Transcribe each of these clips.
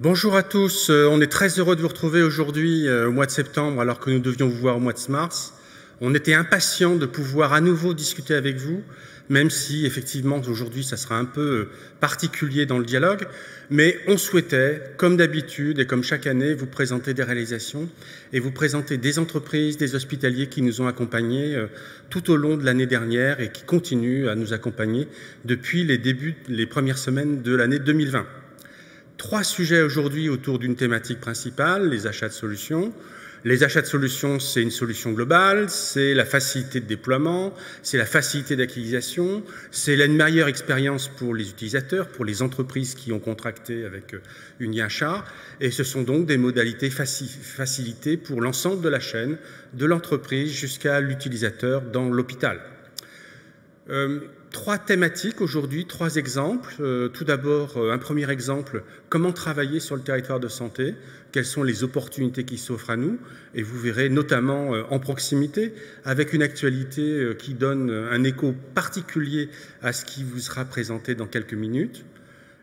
Bonjour à tous, on est très heureux de vous retrouver aujourd'hui au mois de septembre alors que nous devions vous voir au mois de mars. On était impatients de pouvoir à nouveau discuter avec vous, même si effectivement aujourd'hui ça sera un peu particulier dans le dialogue, mais on souhaitait, comme d'habitude et comme chaque année, vous présenter des réalisations et vous présenter des entreprises, des hospitaliers qui nous ont accompagnés tout au long de l'année dernière et qui continuent à nous accompagner depuis les premières semaines de l'année 2020. 3 sujets aujourd'hui autour d'une thématique principale, les achats de solutions. Les achats de solutions, c'est une solution globale, c'est la facilité de déploiement, c'est la facilité d'acquisition, c'est une meilleure expérience pour les utilisateurs, pour les entreprises qui ont contracté avec Uniachat, et ce sont donc des modalités facilitées pour l'ensemble de la chaîne, de l'entreprise jusqu'à l'utilisateur dans l'hôpital. 3 thématiques aujourd'hui, 3 exemples. Tout d'abord, un premier exemple, comment travailler sur le territoire de santé, quelles sont les opportunités qui s'offrent à nous, et vous verrez notamment en proximité, avec une actualité qui donne un écho particulier à ce qui vous sera présenté dans quelques minutes.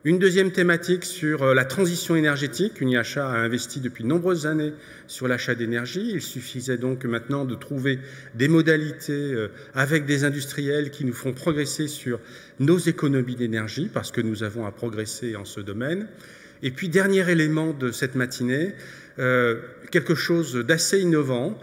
Une deuxième thématique sur la transition énergétique. Uniachat a investi depuis de nombreuses années sur l'achat d'énergie. Il suffisait donc maintenant de trouver des modalités avec des industriels qui nous font progresser sur nos économies d'énergie, parce que nous avons à progresser en ce domaine. Et puis, dernier élément de cette matinée, quelque chose d'assez innovant.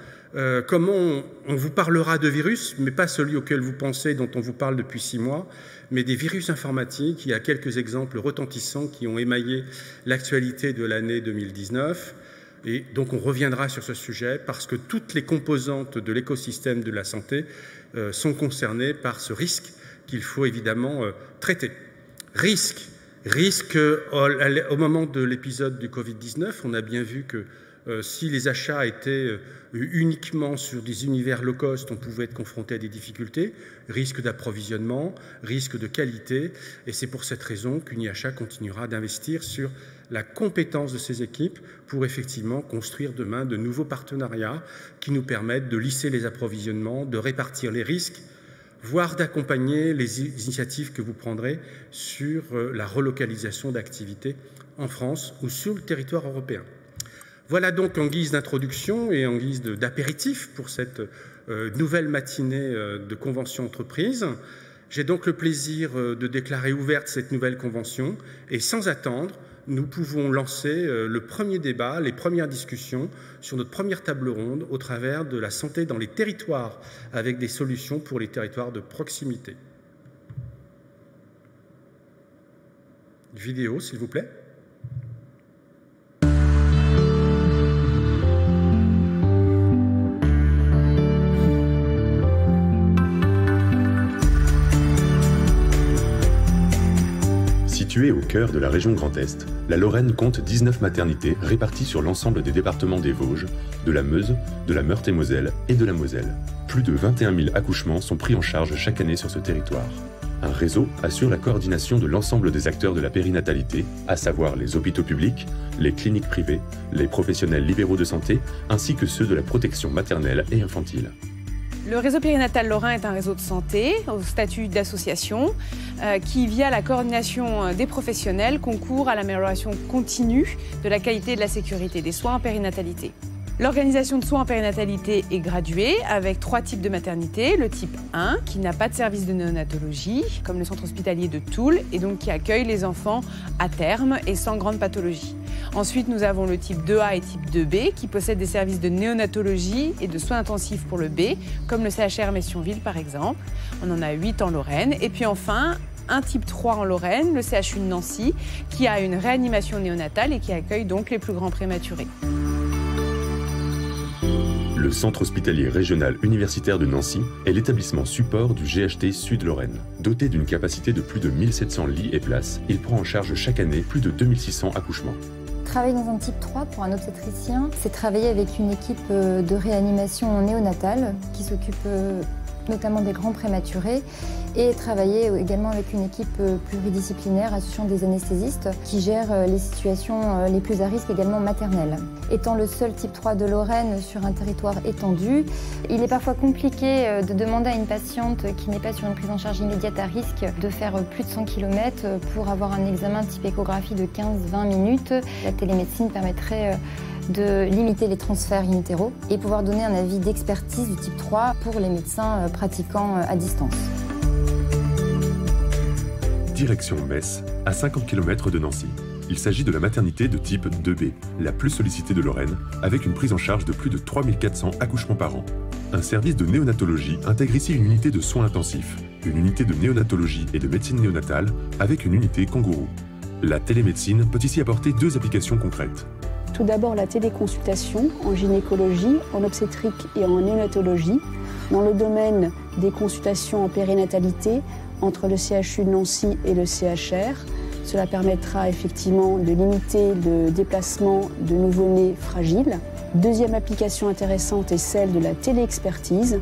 Comment on vous parlera de virus, mais pas celui auquel vous pensez, dont on vous parle depuis 6 mois, mais des virus informatiques. Il y a quelques exemples retentissants qui ont émaillé l'actualité de l'année 2019. Et donc on reviendra sur ce sujet parce que toutes les composantes de l'écosystème de la santé sont concernées par ce risque qu'il faut évidemment traiter. Risque, au moment de l'épisode du Covid-19, on a bien vu que si les achats étaient uniquement sur des univers low cost, on pouvait être confronté à des difficultés, risque d'approvisionnement, risque de qualité, et c'est pour cette raison qu'Uniachat continuera d'investir sur la compétence de ses équipes pour effectivement construire demain de nouveaux partenariats qui nous permettent de lisser les approvisionnements, de répartir les risques, voire d'accompagner les initiatives que vous prendrez sur la relocalisation d'activités en France ou sur le territoire européen. Voilà donc en guise d'introduction et en guise d'apéritif pour cette nouvelle matinée de convention entreprise. J'ai donc le plaisir de déclarer ouverte cette nouvelle convention et sans attendre, nous pouvons lancer le premier débat, les premières discussions sur notre première table ronde au travers de la santé dans les territoires avec des solutions pour les territoires de proximité. Vidéo, s'il vous plaît. Située au cœur de la région Grand Est, la Lorraine compte 19 maternités réparties sur l'ensemble des départements des Vosges, de la Meuse, de la Meurthe-et-Moselle et de la Moselle. Plus de 21 000 accouchements sont pris en charge chaque année sur ce territoire. Un réseau assure la coordination de l'ensemble des acteurs de la périnatalité, à savoir les hôpitaux publics, les cliniques privées, les professionnels libéraux de santé, ainsi que ceux de la protection maternelle et infantile. Le réseau périnatal lorrain est un réseau de santé au statut d'association qui, via la coordination des professionnels, concourt à l'amélioration continue de la qualité et de la sécurité des soins en périnatalité. L'organisation de soins en périnatalité est graduée avec 3 types de maternités. Le type 1, qui n'a pas de service de néonatologie, comme le centre hospitalier de Toul, et donc qui accueille les enfants à terme et sans grande pathologie. Ensuite, nous avons le type 2A et type 2B, qui possèdent des services de néonatologie et de soins intensifs pour le B, comme le CHR Messionville par exemple. On en a 8 en Lorraine. Et puis enfin, un type 3 en Lorraine, le CHU de Nancy, qui a une réanimation néonatale et qui accueille donc les plus grands prématurés. Le Centre hospitalier régional universitaire de Nancy est l'établissement support du GHT Sud-Lorraine. Doté d'une capacité de plus de 1700 lits et places, il prend en charge chaque année plus de 2600 accouchements. Travailler dans un type 3 pour un obstétricien, c'est travailler avec une équipe de réanimation néonatale qui s'occupe notamment des grands prématurés, et travailler également avec une équipe pluridisciplinaire associant des anesthésistes qui gèrent les situations les plus à risque, également maternelles. Étant le seul type 3 de Lorraine sur un territoire étendu, il est parfois compliqué de demander à une patiente qui n'est pas sur une prise en charge immédiate à risque de faire plus de 100 km pour avoir un examen type échographie de 15-20 minutes. La télémédecine permettrait de limiter les transferts in utero et pouvoir donner un avis d'expertise du type 3 pour les médecins pratiquants à distance. Direction Metz, à 50 km de Nancy. Il s'agit de la maternité de type 2B, la plus sollicitée de Lorraine, avec une prise en charge de plus de 3400 accouchements par an. Un service de néonatologie intègre ici une unité de soins intensifs, une unité de néonatologie et de médecine néonatale, avec une unité kangourou. La télémédecine peut ici apporter 2 applications concrètes. Tout d'abord la téléconsultation en gynécologie, en obstétrique et en néonatologie. Dans le domaine des consultations en périnatalité entre le CHU de Nancy et le CHR, cela permettra effectivement de limiter le déplacement de nouveau-nés fragiles. Deuxième application intéressante est celle de la téléexpertise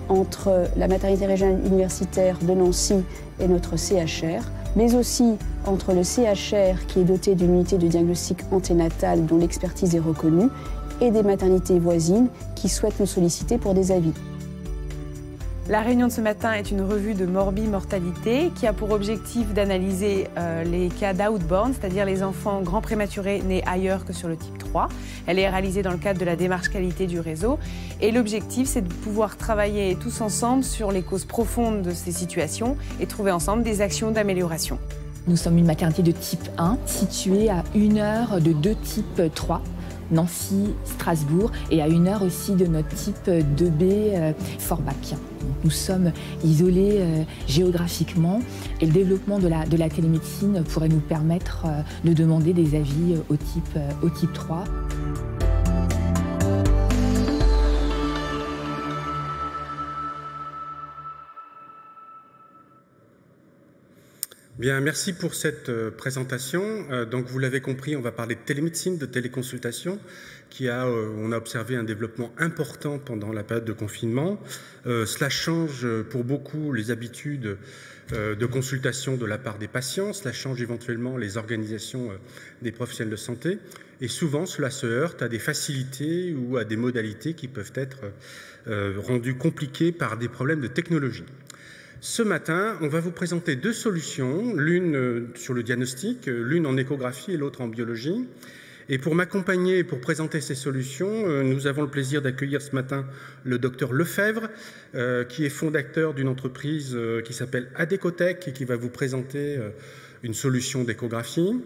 entre la maternité régionale universitaire de Nancy et notre CHR, mais aussi entre le CHR qui est doté d'une unité de diagnostic anténatal dont l'expertise est reconnue et des maternités voisines qui souhaitent nous solliciter pour des avis. La réunion de ce matin est une revue de morbimortalité qui a pour objectif d'analyser les cas d'outborn, c'est-à-dire les enfants grands prématurés nés ailleurs que sur le type 3. Elle est réalisée dans le cadre de la démarche qualité du réseau. Et l'objectif, c'est de pouvoir travailler tous ensemble sur les causes profondes de ces situations et trouver ensemble des actions d'amélioration. Nous sommes une maternité de type 1 située à 1 heure de 2 types 3. Nancy, Strasbourg, et à 1 heure aussi de notre type 2B Forbach. Nous sommes isolés géographiquement et le développement de la télémédecine pourrait nous permettre de demander des avis au type 3. Bien, merci pour cette présentation. Donc, vous l'avez compris, on va parler de télémédecine, de téléconsultation, on a observé un développement important pendant la période de confinement. Cela change pour beaucoup les habitudes de consultation de la part des patients, cela change éventuellement les organisations des professionnels de santé, et souvent cela se heurte à des facilités ou à des modalités qui peuvent être rendues compliquées par des problèmes de technologie. Ce matin, on va vous présenter 2 solutions, l'une sur le diagnostic, l'une en échographie et l'autre en biologie. Et pour m'accompagner et pour présenter ces solutions, nous avons le plaisir d'accueillir ce matin le docteur Lefebvre, qui est fondateur d'une entreprise qui s'appelle Adécotech et qui va vous présenter une solution d'échographie.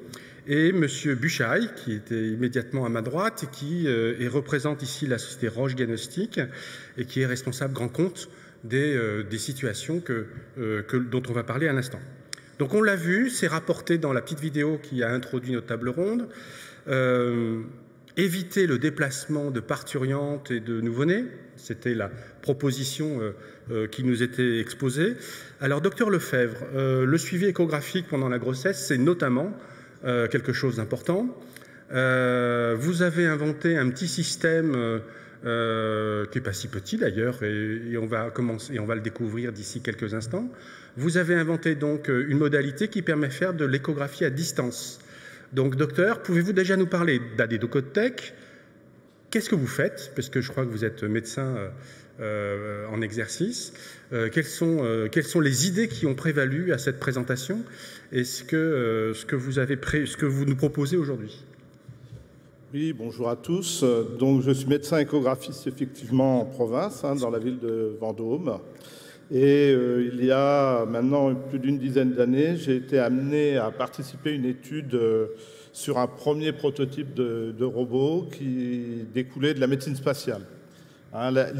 Et monsieur Buchaï, qui était immédiatement à ma droite et qui représente ici la société Roche Diagnostic et qui est responsable grand compte des situations dont on va parler à l'instant. Donc on l'a vu, c'est rapporté dans la petite vidéo qui a introduit notre table ronde. Éviter le déplacement de parturientes et de nouveau-nés, c'était la proposition qui nous était exposée. Alors docteur Lefebvre, le suivi échographique pendant la grossesse, c'est notamment quelque chose d'important. Vous avez inventé un petit système qui n'est pas si petit d'ailleurs, et on va le découvrir d'ici quelques instants. Vous avez inventé donc une modalité qui permet de faire de l'échographie à distance. Donc docteur, pouvez-vous déjà nous parler d'Adécotech? Qu'est-ce que vous faites? Parce que je crois que vous êtes médecin en exercice. Quelles sont les idées qui ont prévalu à cette présentation et ce que vous nous proposez aujourd'hui? Oui, bonjour à tous. Donc, je suis médecin échographiste effectivement en province, dans la ville de Vendôme. Et il y a maintenant plus d'une dizaine d'années, j'ai été amené à participer à une étude sur un premier prototype de robot qui découlait de la médecine spatiale.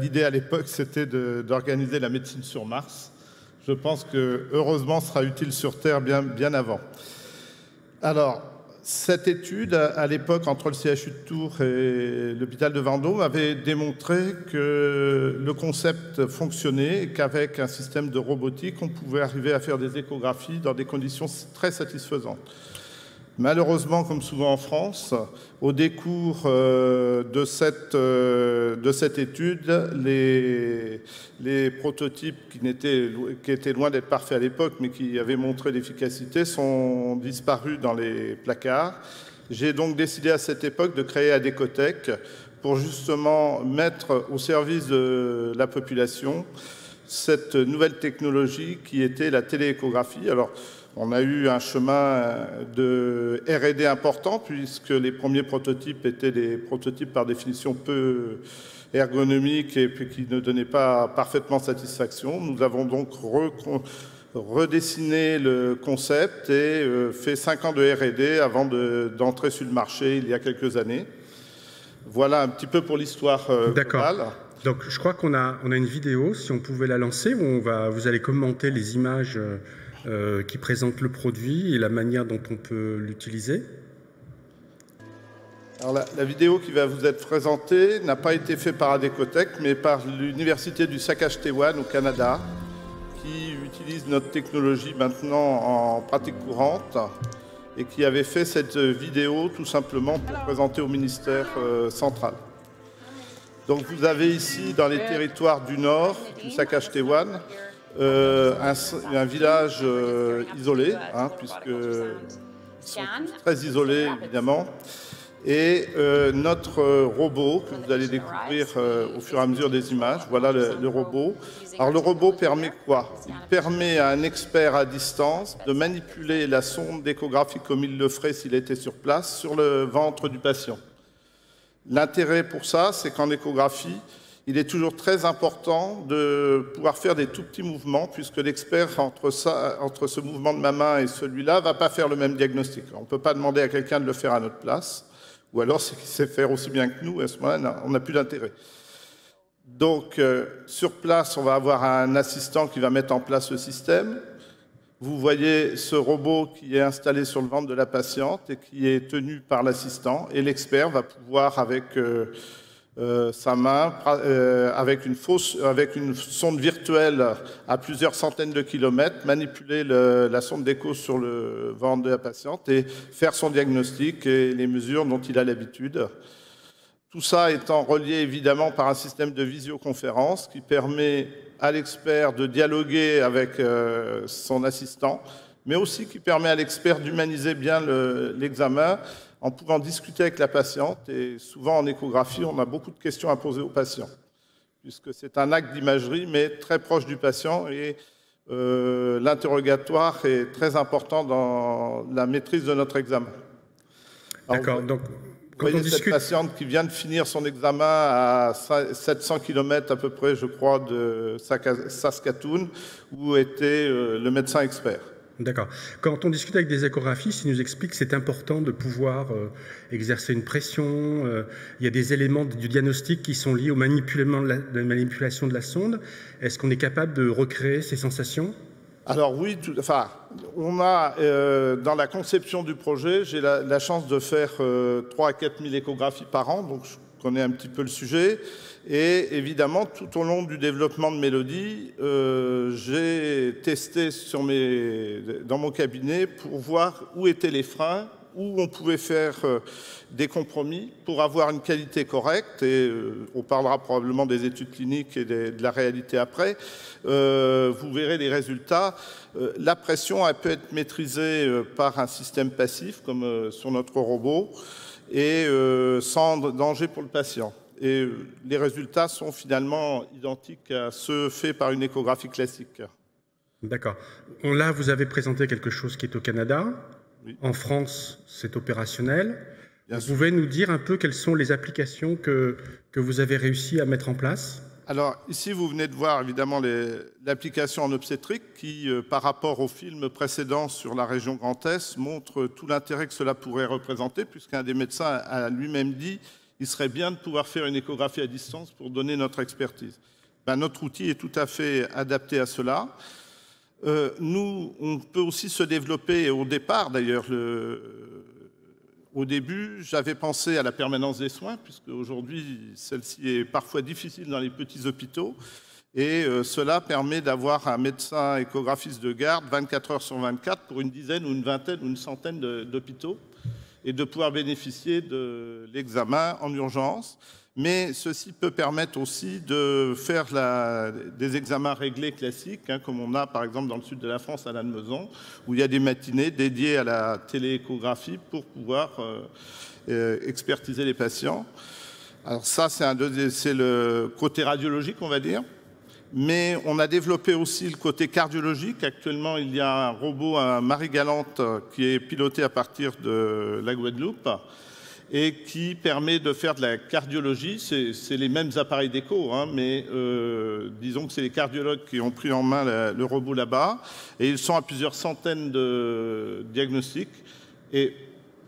L'idée à l'époque, c'était d'organiser la médecine sur Mars. Je pense que, heureusement, ce sera utile sur Terre bien avant. Alors, cette étude, à l'époque, entre le CHU de Tours et l'hôpital de Vendôme, avait démontré que le concept fonctionnait et qu'avec un système de robotique, on pouvait arriver à faire des échographies dans des conditions très satisfaisantes. Malheureusement, comme souvent en France, au décours de cette étude, les prototypes qui étaient loin d'être parfaits à l'époque, mais qui avaient montré l'efficacité, sont disparus dans les placards. J'ai donc décidé à cette époque de créer Adécotech pour justement mettre au service de la population cette nouvelle technologie qui était la télééchographie. Alors, on a eu un chemin de R&D important puisque les premiers prototypes étaient des prototypes par définition peu ergonomiques et puis qui ne donnaient pas parfaitement satisfaction. Nous avons donc redessiné le concept et fait 5 ans de R&D avant d'entrer sur le marché il y a quelques années. Voilà un petit peu pour l'histoire globale. Donc je crois qu'on a une vidéo, si on pouvait la lancer, où vous allez commenter les images qui présente le produit et la manière dont on peut l'utiliser. Alors la vidéo qui va vous être présentée n'a pas été faite par Adécotech, mais par l'université du Saskatchewan au Canada, qui utilise notre technologie maintenant en pratique courante et qui avait fait cette vidéo tout simplement pour présenter au ministère central. Donc vous avez ici, dans les territoires du nord du Saskatchewan, un village isolé, puisque ils sont très isolés évidemment, et notre robot que vous allez découvrir au fur et à mesure des images. Voilà le robot. Alors le robot permet quoi? Il permet à un expert à distance de manipuler la sonde d'échographie comme il le ferait s'il était sur place sur le ventre du patient. L'intérêt pour ça, c'est qu'en échographie, il est toujours très important de pouvoir faire des tout petits mouvements, puisque l'expert, entre ce mouvement de ma main et celui-là, ne va pas faire le même diagnostic. On ne peut pas demander à quelqu'un de le faire à notre place, ou alors c'est qu'il sait faire aussi bien que nous, et à ce moment-là, on n'a plus d'intérêt. Donc, sur place, on va avoir un assistant qui va mettre en place le système. Vous voyez ce robot qui est installé sur le ventre de la patiente et qui est tenu par l'assistant, et l'expert va pouvoir, avec sa main, avec une sonde virtuelle à plusieurs centaines de kilomètres, manipuler la sonde d'écho sur le ventre de la patiente et faire son diagnostic et les mesures dont il a l'habitude. Tout ça étant relié évidemment par un système de visioconférence qui permet à l'expert de dialoguer avec son assistant, mais aussi qui permet à l'expert d'humaniser bien l'examen en pouvant discuter avec la patiente. Et souvent en échographie, on a beaucoup de questions à poser aux patients, puisque c'est un acte d'imagerie, mais très proche du patient, et l'interrogatoire est très important dans la maîtrise de notre examen. D'accord, donc vous voyez cette patiente qui vient de finir son examen à 700 km à peu près, je crois, de Saskatoon, où était le médecin expert. D'accord. Quand on discute avec des échographistes, ils nous expliquent que c'est important de pouvoir exercer une pression. Il y a des éléments du diagnostic qui sont liés au manipulation de la sonde. Est-ce qu'on est capable de recréer ces sensations? Alors oui, on a, dans la conception du projet, j'ai la chance de faire 3 à 4 000 échographies par an, donc je connais un petit peu le sujet. Et évidemment, tout au long du développement de Mélodie, j'ai testé dans mon cabinet pour voir où étaient les freins, où on pouvait faire des compromis pour avoir une qualité correcte. Et on parlera probablement des études cliniques et de la réalité après. Vous verrez les résultats. La pression, elle peut être maîtrisée par un système passif, comme sur notre robot, et sans danger pour le patient. Et les résultats sont finalement identiques à ceux faits par une échographie classique. D'accord. Là, vous avez présenté quelque chose qui est au Canada. Oui. En France, c'est opérationnel. Vous pouvez nous dire un peu quelles sont les applications que vous avez réussi à mettre en place? Alors, ici, vous venez de voir évidemment l'application en obstétrique qui, par rapport au film précédent sur la région Grand Est, montre tout l'intérêt que cela pourrait représenter, puisqu'un des médecins a lui-même dit il serait bien de pouvoir faire une échographie à distance pour donner notre expertise. Notre outil est tout à fait adapté à cela. On peut aussi se développer, au départ d'ailleurs, au début, j'avais pensé à la permanence des soins, puisque aujourd'hui, celle-ci est parfois difficile dans les petits hôpitaux. Et cela permet d'avoir un médecin échographiste de garde 24 heures sur 24 pour une dizaine ou une vingtaine ou une centaine d'hôpitaux et de pouvoir bénéficier de l'examen en urgence. Mais ceci peut permettre aussi de faire des examens réglés classiques, hein, comme on a par exemple dans le sud de la France à Lannemezan, où il y a des matinées dédiées à la télééchographie pour pouvoir expertiser les patients. Alors ça, c'est le côté radiologique, on va dire. Mais on a développé aussi le côté cardiologique. Actuellement, il y a un robot, un Marie-Galante, qui est piloté à partir de la Guadeloupe et qui permet de faire de la cardiologie. C'est les mêmes appareils d'écho, hein, mais disons que c'est les cardiologues qui ont pris en main le robot là-bas. Et ils sont à plusieurs centaines de diagnostics. Et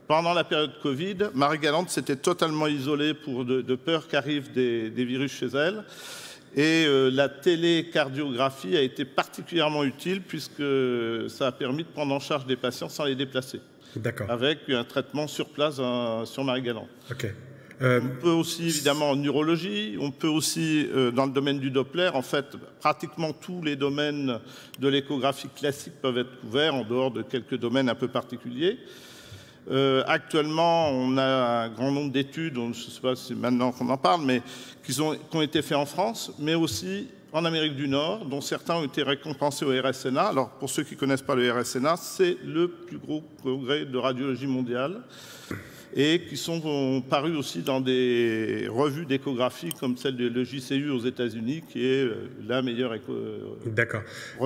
pendant la période Covid, Marie-Galante s'était totalement isolée de peur qu'arrivent des virus chez elle. Et la télécardiographie a été particulièrement utile puisque ça a permis de prendre en charge des patients sans les déplacer. D'accord. Avec un traitement sur place sur Marie-Galante. Okay. On peut aussi, évidemment, en neurologie, on peut aussi, dans le domaine du Doppler, en fait, pratiquement tous les domaines de l'échographie classique peuvent être couverts, en dehors de quelques domaines un peu particuliers. Actuellement, on a un grand nombre d'études, je ne sais pas si c'est maintenant qu'on en parle, mais qui ont été faites en France, mais aussi en Amérique du Nord, dont certains ont été récompensés au RSNA. Alors, pour ceux qui ne connaissent pas le RSNA, c'est le plus gros congrès de radiologie mondiale et qui sont parus aussi dans des revues d'échographie comme celle de l'EJCU aux États-Unis, qui est la meilleure D'accord.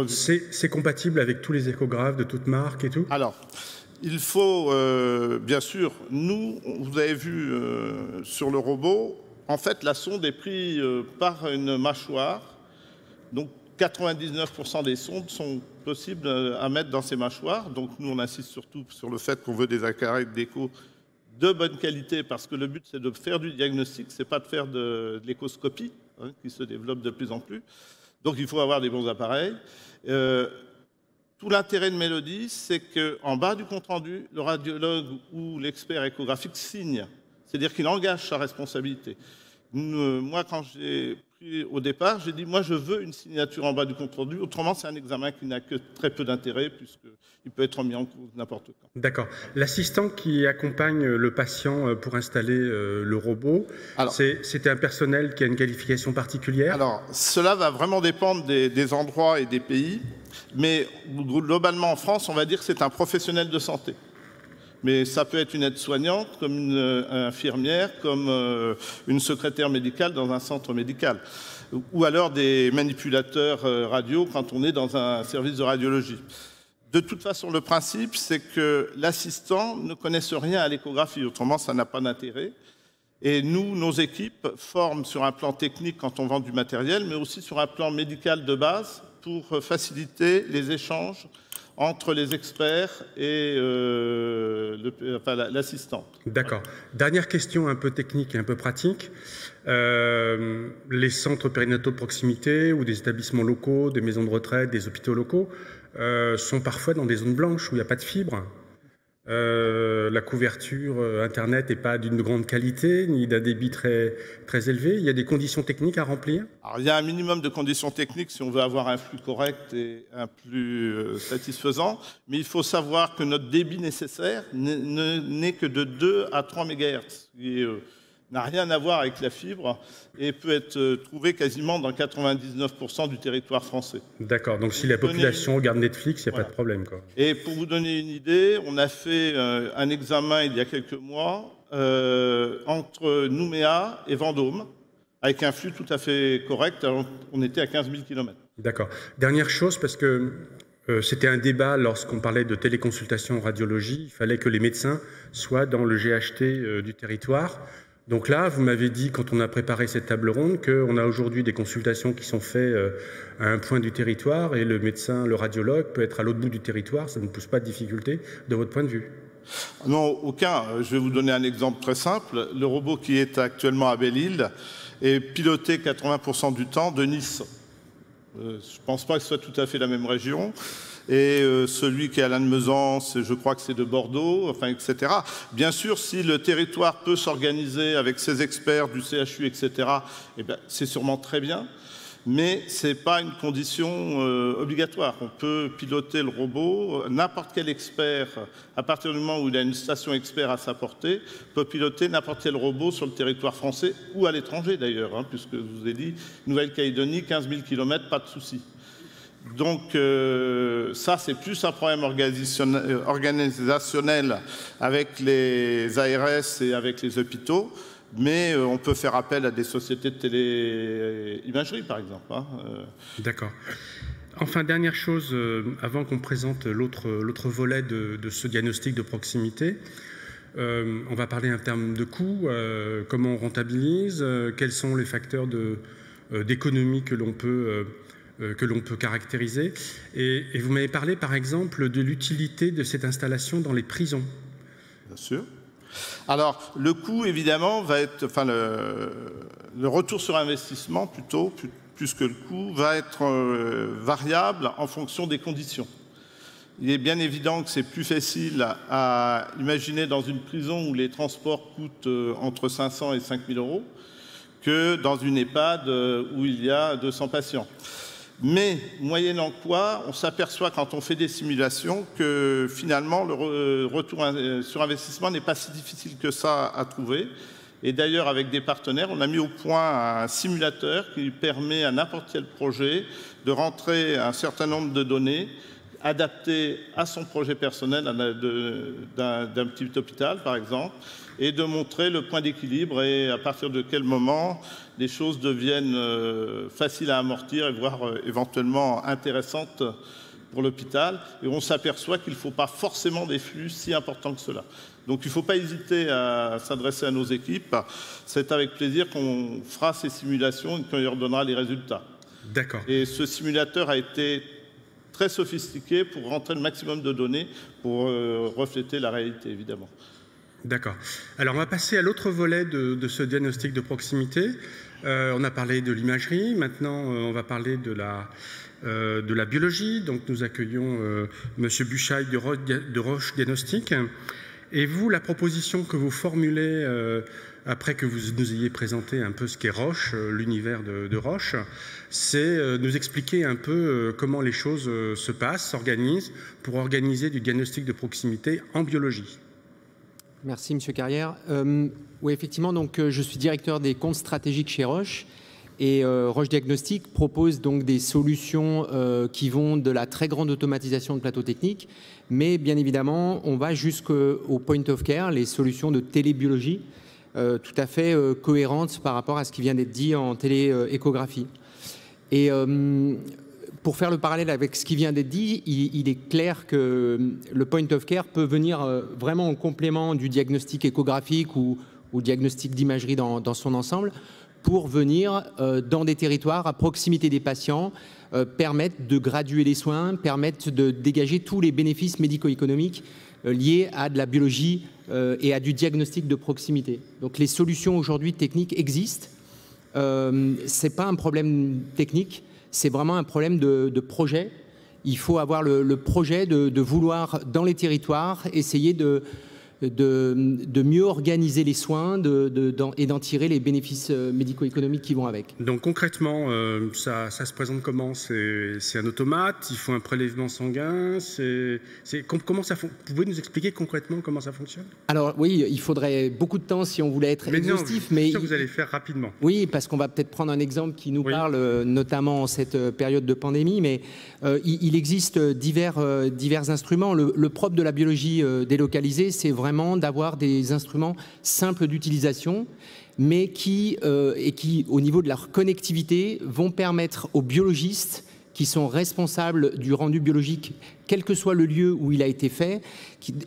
C'est compatible avec tous les échographes de toutes marques et tout? Alors, il faut, bien sûr, vous avez vu sur le robot, en fait, la sonde est prise par une mâchoire. Donc, 99% des sondes sont possibles à mettre dans ces mâchoires. Donc, nous, on insiste surtout sur le fait qu'on veut des appareils d'écho de bonne qualité, parce que le but, c'est de faire du diagnostic, c'est pas de faire de l'échoscopie, hein, qui se développe de plus en plus. Donc, il faut avoir des bons appareils. Tout l'intérêt de Mélodie, c'est qu'en bas du compte-rendu, le radiologue ou l'expert échographique signe. C'est-à-dire qu'il engage sa responsabilité. Moi, quand j'ai pris au départ, j'ai dit, moi, je veux une signature en bas du compte-rendu. Autrement, c'est un examen qui n'a que très peu d'intérêt, puisqu'il peut être remis en cause n'importe quand. D'accord. L'assistant qui accompagne le patient pour installer le robot, c'était un personnel qui a une qualification particulière? Alors, cela va vraiment dépendre des endroits et des pays. Mais globalement, en France, on va dire que c'est un professionnel de santé. Mais ça peut être une aide-soignante, comme une infirmière, comme une secrétaire médicale dans un centre médical. Ou alors des manipulateurs radio quand on est dans un service de radiologie. De toute façon, le principe, c'est que l'assistant ne connaisse rien à l'échographie. Autrement, ça n'a pas d'intérêt. Et nous, nos équipes forment sur un plan technique quand on vend du matériel, mais aussi sur un plan médical de base pour faciliter les échanges entre les experts et l'assistant. D'accord. Dernière question un peu technique et un peu pratique. Les centres périnataux de proximité ou des établissements locaux, des maisons de retraite, des hôpitaux locaux sont parfois dans des zones blanches où il n'y a pas de fibre. La couverture Internet n'est pas d'une grande qualité, ni d'un débit très, très élevé. Il y a des conditions techniques à remplir? Alors, il y a un minimum de conditions techniques si on veut avoir un flux correct et un flux satisfaisant. Mais il faut savoir que notre débit nécessaire n'est que de 2 à 3 MHz. Qui n'a rien à voir avec la fibre et peut être trouvé quasiment dans 99% du territoire français. D'accord, donc si la population regarde Netflix, il n'y a pas de problème, quoi. Et pour vous donner une idée, on a fait un examen il y a quelques mois entre Nouméa et Vendôme, avec un flux tout à fait correct. Alors, on était à 15 000 km. D'accord. Dernière chose, parce que c'était un débat lorsqu'on parlait de téléconsultation en radiologie, il fallait que les médecins soient dans le GHT du territoire. Donc là, vous m'avez dit, quand on a préparé cette table ronde, qu'on a aujourd'hui des consultations qui sont faites à un point du territoire et le médecin, le radiologue peut être à l'autre bout du territoire. Ça ne pose pas de difficulté de votre point de vue? Non, aucun. Je vais vous donner un exemple très simple. Le robot qui est actuellement à Belle-Île est piloté 80% du temps de Nice. Je ne pense pas que ce soit tout à fait la même région. Et celui qui est à Lannemezan, je crois que c'est de Bordeaux, enfin, etc. Bien sûr, si le territoire peut s'organiser avec ses experts du CHU, etc., eh bien, c'est sûrement très bien. mais ce n'est pas une condition obligatoire. On peut piloter le robot, n'importe quel expert, à partir du moment où il a une station expert à sa portée, peut piloter n'importe quel robot sur le territoire français ou à l'étranger d'ailleurs, hein, puisque je vous ai dit, Nouvelle-Calédonie, 15 000 km, pas de souci. Donc ça, c'est plus un problème organisationnel avec les ARS et avec les hôpitaux, mais on peut faire appel à des sociétés de téléimagerie, par exemple. Hein. D'accord. Enfin, dernière chose, avant qu'on présente l'autre volet de ce diagnostic de proximité, on va parler en termes de coûts, comment on rentabilise, quels sont les facteurs d'économie que l'on peut caractériser. Et vous m'avez parlé, par exemple, de l'utilité de cette installation dans les prisons. Bien sûr. Alors, le coût, évidemment, va être, enfin, le retour sur investissement, plutôt, plus que le coût, va être variable en fonction des conditions. Il est bien évident que c'est plus facile à imaginer dans une prison où les transports coûtent entre 500 et 5 000 euros que dans une EHPAD où il y a 200 patients. Mais, moyennant quoi, on s'aperçoit quand on fait des simulations que finalement le retour sur investissement n'est pas si difficile que ça à trouver. Et d'ailleurs, avec des partenaires, on a mis au point un simulateur qui permet à n'importe quel projet de rentrer un certain nombre de données adaptées à son projet personnel d'un petit hôpital, par exemple, et de montrer le point d'équilibre et à partir de quel moment les choses deviennent faciles à amortir et voire éventuellement intéressantes pour l'hôpital. Et on s'aperçoit qu'il ne faut pas forcément des flux si importants que cela. Donc il ne faut pas hésiter à s'adresser à nos équipes. C'est avec plaisir qu'on fera ces simulations et qu'on leur donnera les résultats. D'accord. Et ce simulateur a été très sophistiqué pour rentrer le maximum de données pour refléter la réalité, évidemment. D'accord. Alors, on va passer à l'autre volet de ce diagnostic de proximité. On a parlé de l'imagerie. Maintenant, on va parler de la biologie. Donc, nous accueillons M. Buchaille de Roche Diagnostic. Et vous, la proposition que vous formulez après que vous nous ayez présenté un peu ce qu'est Roche, l'univers de Roche, c'est nous expliquer un peu comment les choses se passent, s'organisent pour organiser du diagnostic de proximité en biologie. Merci, Monsieur Carrière. Oui, effectivement, donc, je suis directeur des comptes stratégiques chez Roche. Et Roche Diagnostic propose donc des solutions qui vont de la très grande automatisation de plateaux techniques, mais bien évidemment, on va jusqu'au point of care, les solutions de télébiologie, tout à fait cohérentes par rapport à ce qui vient d'être dit en télééchographie. Et pour faire le parallèle avec ce qui vient d'être dit, il est clair que le point of care peut venir vraiment en complément du diagnostic échographique ou diagnostic d'imagerie dans son ensemble, pour venir dans des territoires à proximité des patients, permettre de graduer les soins, permettre de dégager tous les bénéfices médico-économiques liés à de la biologie et à du diagnostic de proximité. Donc les solutions aujourd'hui techniques existent. Ce n'est pas un problème technique, c'est vraiment un problème de projet. Il faut avoir le projet de vouloir, dans les territoires, essayer de mieux organiser les soins et d'en tirer les bénéfices médico-économiques qui vont avec. Donc concrètement, ça se présente comment? C'est un automate? Il faut un prélèvement sanguin? Comment ça Vous pouvez nous expliquer concrètement comment ça fonctionne? Alors oui, il faudrait beaucoup de temps si on voulait être exhaustif. Mais vous allez faire rapidement. Oui, parce qu'on va peut-être prendre un exemple qui nous parle, notamment en cette période de pandémie, mais il existe divers instruments. Le propre de la biologie délocalisée, c'est vraiment d'avoir des instruments simples d'utilisation, mais qui, au niveau de leur connectivité, vont permettre aux biologistes qui sont responsables du rendu biologique, quel que soit le lieu où il a été fait,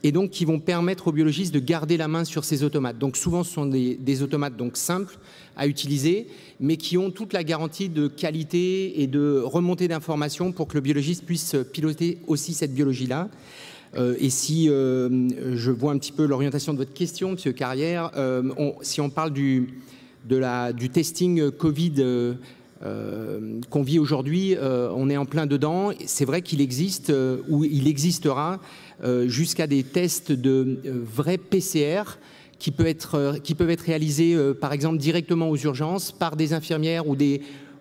et donc qui vont permettre aux biologistes de garder la main sur ces automates. Donc souvent, ce sont des automates donc simples à utiliser, mais qui ont toute la garantie de qualité et de remontée d'informations pour que le biologiste puisse piloter aussi cette biologie-là. Et si je vois un petit peu l'orientation de votre question, Monsieur Carrière, si on parle du testing Covid qu'on vit aujourd'hui, on est en plein dedans. C'est vrai qu'il existe ou il existera jusqu'à des tests de vrais PCR qui peuvent être réalisés par exemple directement aux urgences par des infirmières ou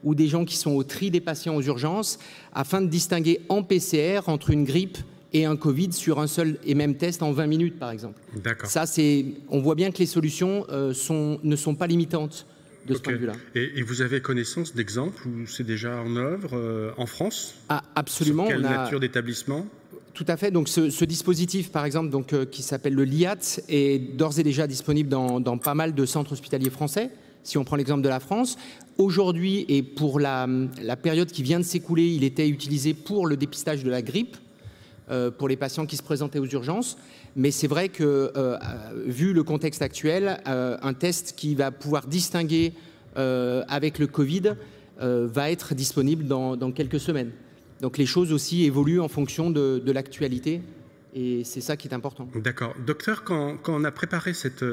ou des gens qui sont au tri des patients aux urgences, afin de distinguer en PCR entre une grippe et un Covid sur un seul et même test en 20 minutes, par exemple. D'accord. Ça, on voit bien que les solutions ne sont pas limitantes de ce point de vue-là. Et vous avez connaissance d'exemples où c'est déjà en œuvre en France? Absolument. Sur quelle nature d'établissement? Tout à fait. Donc, ce dispositif, par exemple, qui s'appelle le LIAT, est d'ores et déjà disponible dans pas mal de centres hospitaliers français. Si on prend l'exemple de la France, aujourd'hui et pour la période qui vient de s'écouler, il était utilisé pour le dépistage de la grippe, pour les patients qui se présentaient aux urgences. Mais c'est vrai que, vu le contexte actuel, un test qui va pouvoir distinguer avec le Covid va être disponible dans quelques semaines. Donc les choses aussi évoluent en fonction de l'actualité. Et c'est ça qui est important. D'accord. Docteur, quand on a préparé cette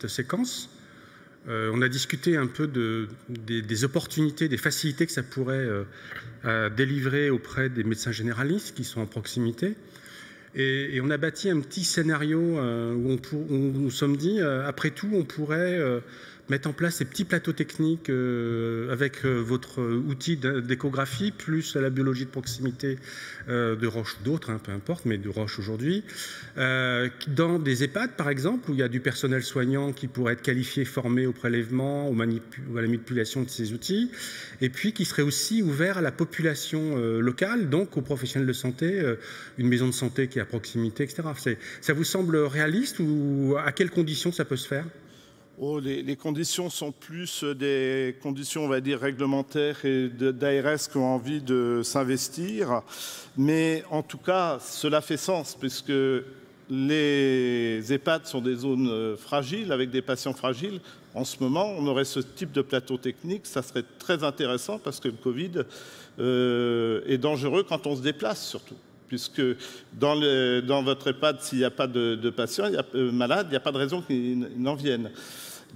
séquence, on a discuté un peu des opportunités, des facilités que ça pourrait délivrer auprès des médecins généralistes qui sont en proximité. Et on a bâti un petit scénario où nous nous sommes dit, après tout, on pourrait mettre en place ces petits plateaux techniques avec votre outil d'échographie, plus la biologie de proximité de Roche ou d'autres, peu importe, mais de Roche aujourd'hui, dans des EHPAD, par exemple, où il y a du personnel soignant qui pourrait être qualifié, formé au prélèvement, à la manipulation de ces outils, et puis qui serait aussi ouvert à la population locale, donc aux professionnels de santé, une maison de santé qui est à proximité, etc. Ça vous semble réaliste ou à quelles conditions ça peut se faire ? Les conditions sont plus des conditions, on va dire, réglementaires et d'ARS qui ont envie de s'investir. Mais en tout cas, cela fait sens, puisque les EHPAD sont des zones fragiles, avec des patients fragiles. En ce moment, on aurait ce type de plateau technique. Ça serait très intéressant, parce que le Covid est dangereux quand on se déplace, surtout. Puisque dans votre EHPAD, s'il n'y a pas de patients malades, il n'y a pas de raison qu'ils n'en viennent.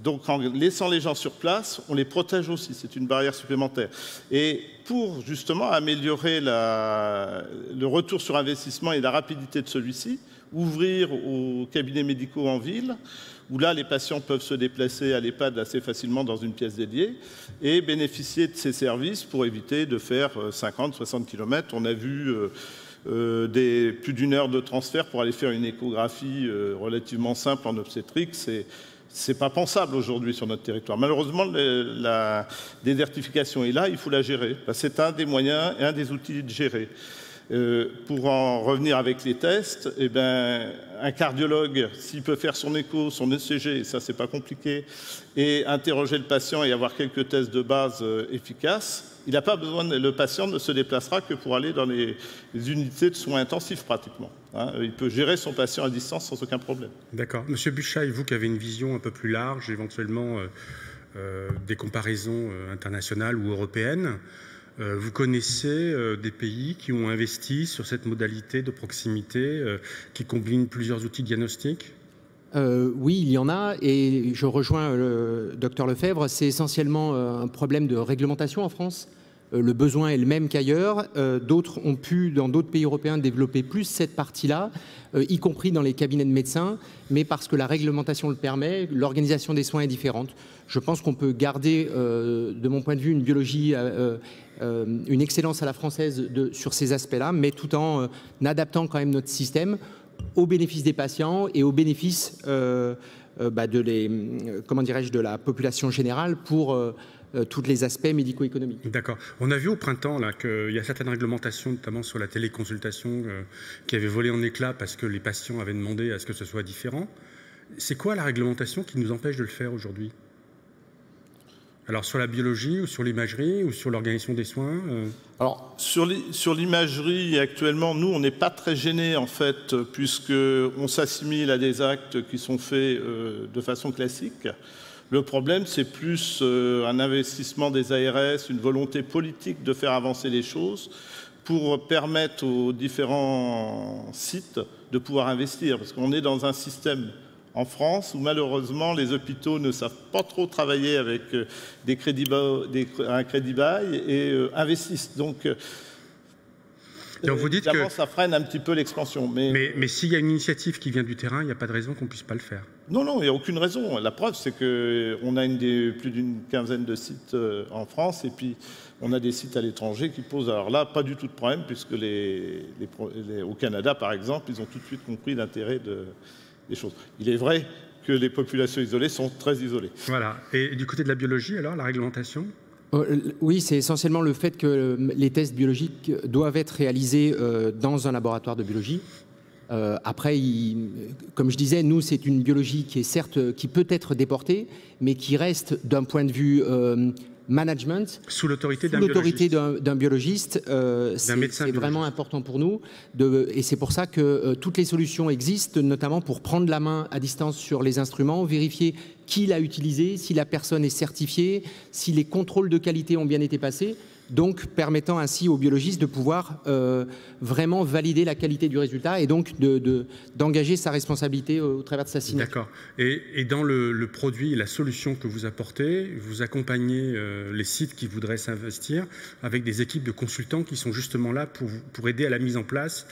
Donc, en laissant les gens sur place, on les protège aussi. C'est une barrière supplémentaire. Et pour, justement, améliorer le retour sur investissement et la rapidité de celui-ci, ouvrir aux cabinets médicaux en ville, où là, les patients peuvent se déplacer à l'EHPAD assez facilement dans une pièce dédiée et bénéficier de ces services pour éviter de faire 50-60 km. On a vu plus d'une heure de transfert pour aller faire une échographie relativement simple en obstétrique. C'est pas pensable aujourd'hui sur notre territoire. Malheureusement, la désertification est là, il faut la gérer. C'est un des moyens et un des outils de gérer. Pour en revenir avec les tests, un cardiologue, s'il peut faire son écho, son ECG, ça c'est pas compliqué, et interroger le patient et avoir quelques tests de base efficaces, il n'a pas besoin, le patient ne se déplacera que pour aller dans les unités de soins intensifs pratiquement. Il peut gérer son patient à distance sans aucun problème. D'accord. Monsieur Buchaï, vous qui avez une vision un peu plus large, éventuellement des comparaisons internationales ou européennes, vous connaissez des pays qui ont investi sur cette modalité de proximité qui combine plusieurs outils de diagnostic ? Oui, il y en a, et je rejoins le docteur Lefebvre, c'est essentiellement un problème de réglementation en France. Le besoin est le même qu'ailleurs. D'autres ont pu, dans d'autres pays européens, développer plus cette partie-là, y compris dans les cabinets de médecins, mais parce que la réglementation le permet, l'organisation des soins est différente. Je pense qu'on peut garder, de mon point de vue, une biologie, une excellence à la française sur ces aspects-là, mais tout en adaptant quand même notre système au bénéfice des patients et au bénéfice de la population générale pour tous les aspects médico-économiques. D'accord. On a vu au printemps qu'il y a certaines réglementations, notamment sur la téléconsultation, qui avaient volé en éclats parce que les patients avaient demandé à ce que ce soit différent. C'est quoi la réglementation qui nous empêche de le faire aujourd'hui ? Alors sur la biologie ou sur l'imagerie ou sur l'organisation des soins Alors sur l'imagerie, actuellement, nous, on n'est pas très gênés en fait, puisqu'on s'assimile à des actes qui sont faits de façon classique. Le problème, c'est plus un investissement des ARS, une volonté politique de faire avancer les choses pour permettre aux différents sites de pouvoir investir. Parce qu'on est dans un système en France où malheureusement les hôpitaux ne savent pas trop travailler avec un crédit bail et investissent. Donc Donc vous dites que ça freine un petit peu l'expansion. Mais s'il y a une initiative qui vient du terrain, il n'y a pas de raison qu'on ne puisse pas le faire. Non, il n'y a aucune raison. La preuve, c'est qu'on a plus d'une quinzaine de sites en France, et puis on a des sites à l'étranger qui posent, alors là, pas du tout de problème, puisque au Canada, par exemple, ils ont tout de suite compris l'intérêt des choses. Il est vrai que les populations isolées sont très isolées. Voilà. Et du côté de la biologie, alors, la réglementation ? Oui, c'est essentiellement le fait que les tests biologiques doivent être réalisés dans un laboratoire de biologie. Après, comme je disais, nous, c'est une biologie qui peut être déportée, mais qui reste d'un point de vue management, sous l'autorité d'un biologiste, c'est vraiment important pour nous. Et c'est pour ça que toutes les solutions existent, notamment pour prendre la main à distance sur les instruments, vérifier qui l'a utilisé, si la personne est certifiée, si les contrôles de qualité ont bien été passés. Donc permettant ainsi aux biologistes de pouvoir vraiment valider la qualité du résultat et donc d'engager sa responsabilité au travers de sa signature. D'accord. Et dans le produit, la solution que vous apportez, vous accompagnez les sites qui voudraient s'investir avec des équipes de consultants qui sont justement là pour aider à la mise en place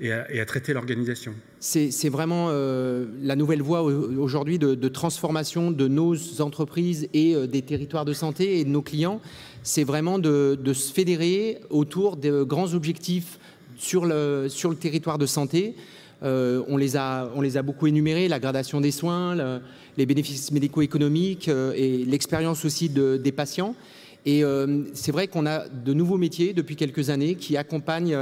et à traiter l'organisation. C'est vraiment la nouvelle voie aujourd'hui de transformation de nos entreprises et des territoires de santé et de nos clients. C'est vraiment de se fédérer autour de grands objectifs sur le territoire de santé. On les a beaucoup énumérés, la gradation des soins, les bénéfices médico-économiques et l'expérience aussi des patients. Et c'est vrai qu'on a de nouveaux métiers depuis quelques années qui accompagnent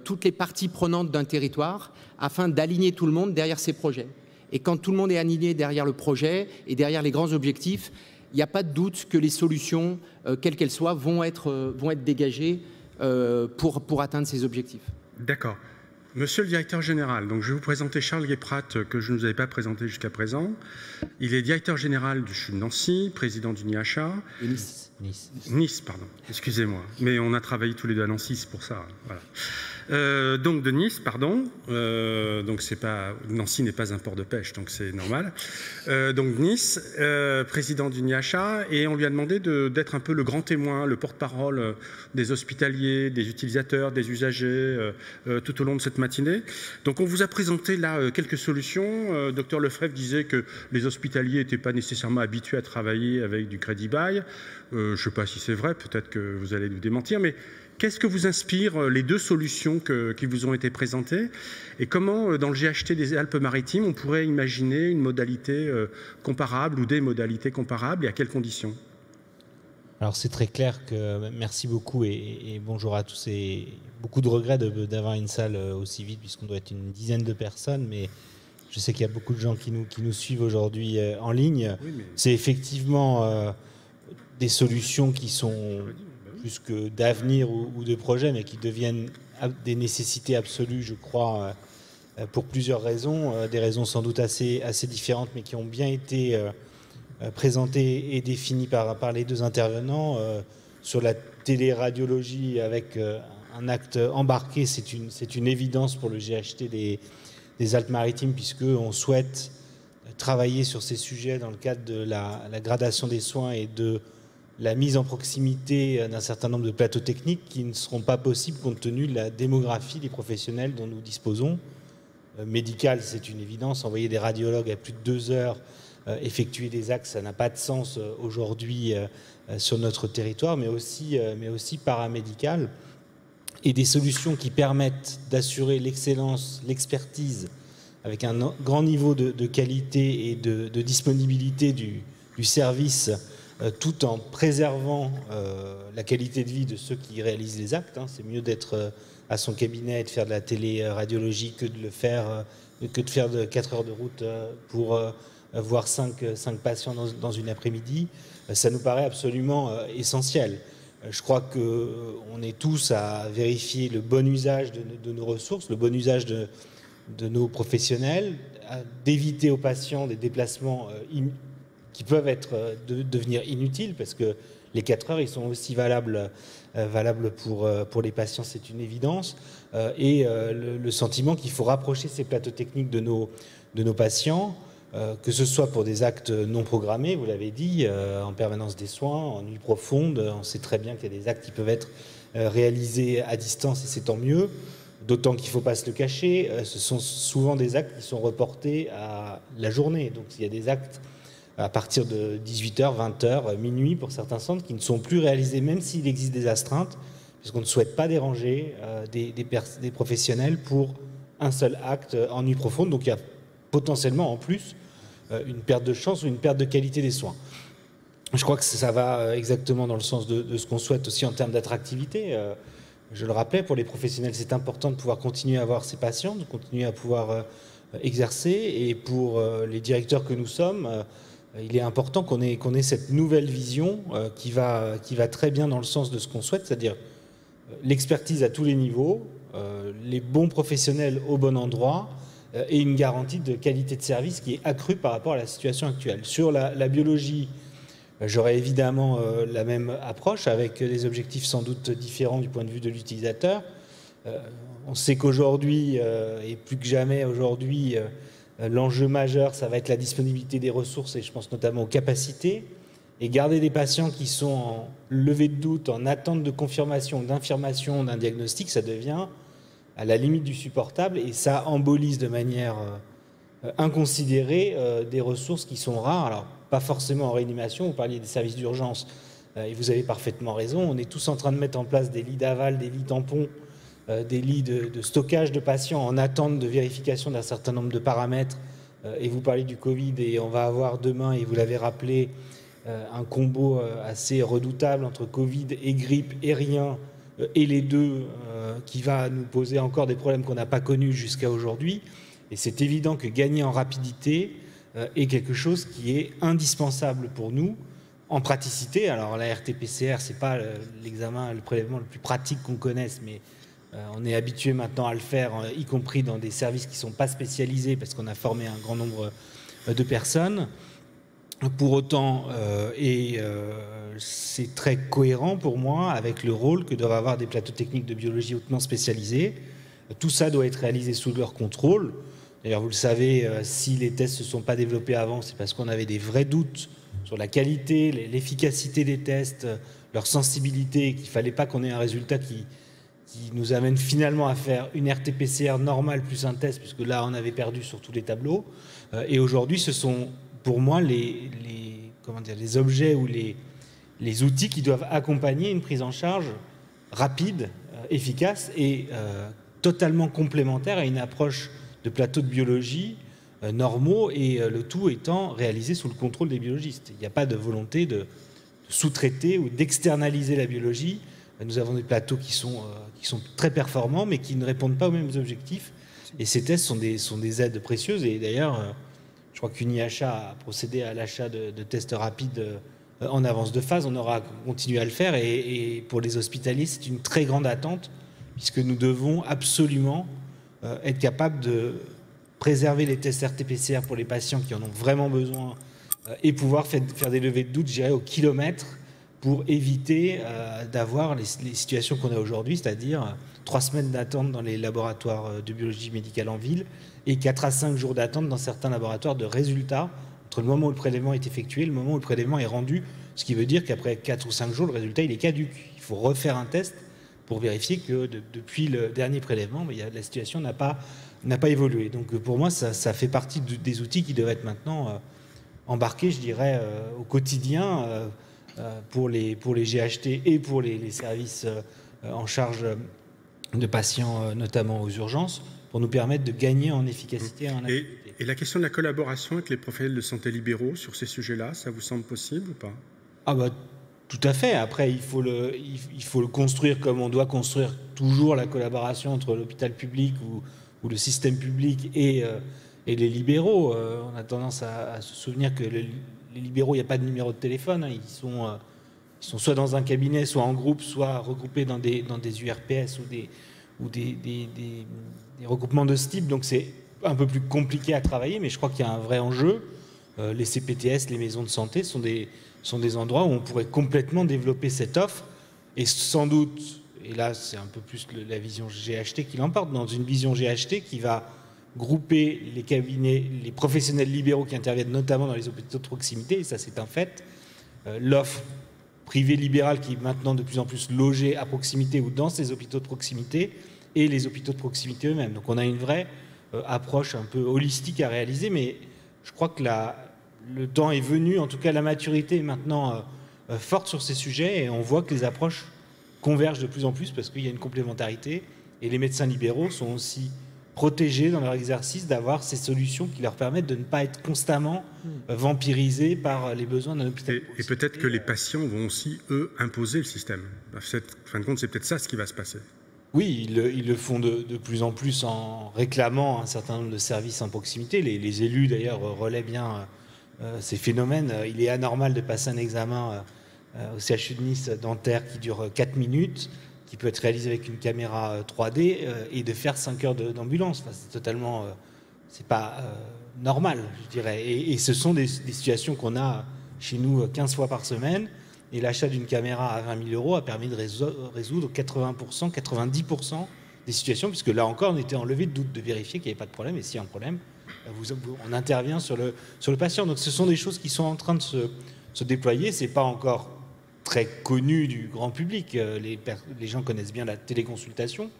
toutes les parties prenantes d'un territoire afin d'aligner tout le monde derrière ces projets. Et quand tout le monde est aligné derrière le projet et derrière les grands objectifs, il n'y a pas de doute que les solutions, quelles qu'elles soient, vont être dégagées pour atteindre ces objectifs. D'accord. Monsieur le directeur général, donc je vais vous présenter Charles Guéprat, que je ne vous avais pas présenté jusqu'à présent. Il est directeur général du CHU de Nancy, président du NIHA. Nice, pardon, excusez-moi. Mais on a travaillé tous les deux à Nancy, c'est pour ça. Voilà. Donc de Nice, pardon. Donc Nancy n'est pas un port de pêche, donc c'est normal. Donc Nice, président du NIHA, et on lui a demandé d'être un peu le grand témoin, le porte-parole des hospitaliers, des utilisateurs, des usagers tout au long de cette matinée. Donc on vous a présenté là quelques solutions. Dr Lefrèvre disait que les hospitaliers n'étaient pas nécessairement habitués à travailler avec du crédit bail. Je ne sais pas si c'est vrai, peut-être que vous allez nous démentir, mais qu'est-ce que vous inspire les deux solutions qui vous ont été présentées et comment, dans le GHT des Alpes-Maritimes, on pourrait imaginer une modalité comparable ou des modalités comparables et à quelles conditions? Alors c'est très clair que merci beaucoup et bonjour à tous, et beaucoup de regrets d'avoir une salle aussi vide puisqu'on doit être une dizaine de personnes, mais je sais qu'il y a beaucoup de gens qui nous suivent aujourd'hui en ligne. Oui, mais... C'est effectivement des solutions qui sont plus que d'avenir ou de projet, mais qui deviennent des nécessités absolues, je crois, pour plusieurs raisons, des raisons sans doute assez différentes, mais qui ont bien été présentées et définies par les deux intervenants. Sur la téléradiologie, avec un acte embarqué, c'est une évidence pour le GHT des Alpes-Maritimes, puisqu'on souhaite travailler sur ces sujets dans le cadre de la gradation des soins et de la mise en proximité d'un certain nombre de plateaux techniques qui ne seront pas possibles compte tenu de la démographie des professionnels dont nous disposons. Médical, c'est une évidence. Envoyer des radiologues à plus de 2 heures, effectuer des actes, ça n'a pas de sens aujourd'hui sur notre territoire, mais aussi paramédical. Et des solutions qui permettent d'assurer l'excellence, l'expertise, avec un grand niveau de qualité et de disponibilité du service, tout en préservant la qualité de vie de ceux qui réalisent les actes. C'est mieux d'être à son cabinet et de faire de la téléradiologie que de faire de 4 heures de route pour voir 5 patients dans une après-midi. Ça nous paraît absolument essentiel. Je crois qu'on est tous à vérifier le bon usage de nos ressources, le bon usage de nos professionnels, d'éviter aux patients des déplacements qui peuvent devenir inutiles, parce que les 4 heures, ils sont aussi valables pour les patients, c'est une évidence. Et le sentiment qu'il faut rapprocher ces plateaux techniques de nos patients, que ce soit pour des actes non programmés, vous l'avez dit, en permanence des soins, en nuit profonde. On sait très bien qu'il y a des actes qui peuvent être réalisés à distance et c'est tant mieux, d'autant qu'il ne faut pas se le cacher. Ce sont souvent des actes qui sont reportés à la journée. Donc il y a des actes à partir de 18h, 20h, minuit pour certains centres qui ne sont plus réalisés, même s'il existe des astreintes, puisqu'on ne souhaite pas déranger des professionnels pour un seul acte en nuit profonde. Donc il y a potentiellement en plus une perte de chance ou une perte de qualité des soins. Je crois que ça va exactement dans le sens de ce qu'on souhaite aussi en termes d'attractivité. Je le rappelais, pour les professionnels, c'est important de pouvoir continuer à avoir ces patients, de continuer à pouvoir exercer. Et pour les directeurs que nous sommes, il est important qu'on ait cette nouvelle vision qui va très bien dans le sens de ce qu'on souhaite, c'est-à-dire l'expertise à tous les niveaux, les bons professionnels au bon endroit et une garantie de qualité de service qui est accrue par rapport à la situation actuelle. Sur la biologie, j'aurais évidemment la même approche avec des objectifs sans doute différents du point de vue de l'utilisateur. On sait qu'aujourd'hui, et plus que jamais aujourd'hui, l'enjeu majeur, ça va être la disponibilité des ressources et je pense notamment aux capacités. Et garder des patients qui sont en levée de doute, en attente de confirmation, d'infirmation d'un diagnostic, ça devient à la limite du supportable et ça embolise de manière inconsidérée des ressources qui sont rares. Alors, pas forcément en réanimation, vous parliez des services d'urgence et vous avez parfaitement raison. On est tous en train de mettre en place des lits d'aval, des lits tampons, des lits de stockage de patients en attente de vérification d'un certain nombre de paramètres. Et vous parlez du Covid et on va avoir demain, et vous l'avez rappelé, un combo assez redoutable entre Covid et grippe et rien, et les deux, qui va nous poser encore des problèmes qu'on n'a pas connus jusqu'à aujourd'hui. Et c'est évident que gagner en rapidité est quelque chose qui est indispensable pour nous en praticité. Alors la RT-PCR, c'est pas l'examen, le prélèvement le plus pratique qu'on connaisse, mais on est habitué maintenant à le faire, y compris dans des services qui ne sont pas spécialisés, parce qu'on a formé un grand nombre de personnes. Pour autant, c'est très cohérent pour moi avec le rôle que doivent avoir des plateaux techniques de biologie hautement spécialisés. Tout ça doit être réalisé sous leur contrôle. D'ailleurs, vous le savez, si les tests ne se sont pas développés avant, c'est parce qu'on avait des vrais doutes sur la qualité, l'efficacité des tests, leur sensibilité, qu'il ne fallait pas qu'on ait un résultat qui nous amène finalement à faire une RT-PCR normale plus un test, puisque là, on avait perdu sur tous les tableaux. Et aujourd'hui, ce sont pour moi les objets ou les outils qui doivent accompagner une prise en charge rapide, efficace et totalement complémentaire à une approche de plateau de biologie normaux, et le tout étant réalisé sous le contrôle des biologistes. Il n'y a pas de volonté de sous-traiter ou d'externaliser la biologie. Nous avons des plateaux qui sont très performants, mais qui ne répondent pas aux mêmes objectifs. Et ces tests sont des aides précieuses. Et d'ailleurs, je crois qu'UniHA a procédé à l'achat de tests rapides en avance de phase. On aura continué à le faire. Et pour les hospitaliers, c'est une très grande attente, puisque nous devons absolument être capables de préserver les tests RT-PCR pour les patients qui en ont vraiment besoin et pouvoir faire des levées de doute, je dirais, au kilomètre, pour éviter d'avoir les situations qu'on a aujourd'hui, c'est-à-dire 3 semaines d'attente dans les laboratoires de biologie médicale en ville et 4 à 5 jours d'attente dans certains laboratoires de résultats entre le moment où le prélèvement est effectué et le moment où le prélèvement est rendu, ce qui veut dire qu'après 4 ou 5 jours, le résultat il est caduc. Il faut refaire un test pour vérifier que depuis le dernier prélèvement, la situation n'a pas évolué. Donc pour moi, ça fait partie des outils qui doivent être maintenant embarqués, je dirais, au quotidien pour les GHT et pour les services en charge de patients, notamment aux urgences, pour nous permettre de gagner en efficacité et en activité. Et la question de la collaboration avec les professionnels de santé libéraux sur ces sujets-là, ça vous semble possible ou pas? Ah bah, tout à fait. Après, il faut le construire comme on doit construire toujours la collaboration entre l'hôpital public ou le système public et les libéraux. On a tendance à se souvenir que les libéraux, il n'y a pas de numéro de téléphone. Hein. Ils sont soit dans un cabinet, soit en groupe, soit regroupés dans des URPS ou des regroupements de ce type. Donc c'est un peu plus compliqué à travailler, mais je crois qu'il y a un vrai enjeu. Les CPTS, les maisons de santé sont des endroits où on pourrait complètement développer cette offre, et sans doute, et là c'est un peu plus la vision GHT qui l'emporte, dans une vision GHT qui va grouper les cabinets, les professionnels libéraux qui interviennent notamment dans les hôpitaux de proximité, et ça c'est un fait. L'offre privée libérale qui est maintenant de plus en plus logée à proximité ou dans ces hôpitaux de proximité, et les hôpitaux de proximité eux-mêmes. Donc on a une vraie approche un peu holistique à réaliser, mais je crois que le temps est venu, en tout cas la maturité est maintenant forte sur ces sujets, et on voit que les approches convergent de plus en plus parce qu'il y a une complémentarité, et les médecins libéraux sont aussi protégés dans leur exercice d'avoir ces solutions qui leur permettent de ne pas être constamment vampirisés par les besoins d'un hôpital. Et peut-être que les patients vont aussi, eux, imposer le système. En fin de compte, c'est peut-être ça ce qui va se passer. Oui, ils le font de plus en plus en réclamant un certain nombre de services en proximité. Les élus, d'ailleurs, relaient bien ces phénomènes. Il est anormal de passer un examen au CHU de Nice dentaire qui dure 4 minutes, qui peut être réalisé avec une caméra 3D et de faire 5 heures d'ambulance. Enfin, c'est totalement... c'est pas normal, je dirais. Et ce sont des situations qu'on a chez nous 15 fois par semaine. Et l'achat d'une caméra à 20 000 € a permis de résoudre 80%, 90% des situations, puisque là encore, on était en levée de doute, de vérifier qu'il n'y avait pas de problème. Et s'il y a un problème, on intervient sur le patient. Donc ce sont des choses qui sont en train de se déployer. Ce n'est pas encore très connu du grand public. Les gens connaissent bien la téléconsultation,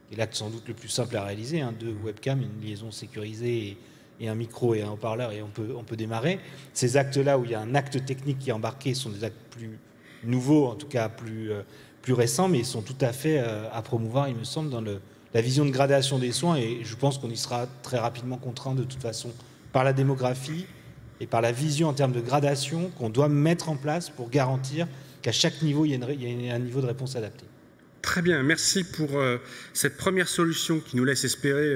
qui est l'acte sans doute le plus simple à réaliser. 2 webcams, une liaison sécurisée et un micro et un haut-parleur, et on peut démarrer. Ces actes-là, où il y a un acte technique qui est embarqué, sont des actes plus nouveaux, en tout cas plus récents, mais ils sont tout à fait à promouvoir, il me semble, dans la vision de gradation des soins, et je pense qu'on y sera très rapidement contraint de toute façon par la démographie et par la vision en termes de gradation qu'on doit mettre en place pour garantir qu'à chaque niveau, il y a un niveau de réponse adapté. Très bien, merci pour cette première solution qui nous laisse espérer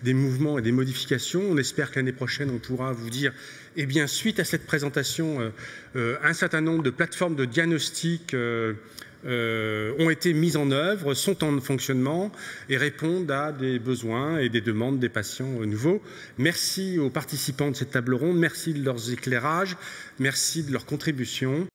des mouvements et des modifications. On espère que l'année prochaine, on pourra vous dire, eh bien, suite à cette présentation, un certain nombre de plateformes de diagnostic ont été mises en œuvre, sont en fonctionnement et répondent à des besoins et des demandes des patients nouveaux. Merci aux participants de cette table ronde, merci de leurs éclairages, merci de leurs contributions.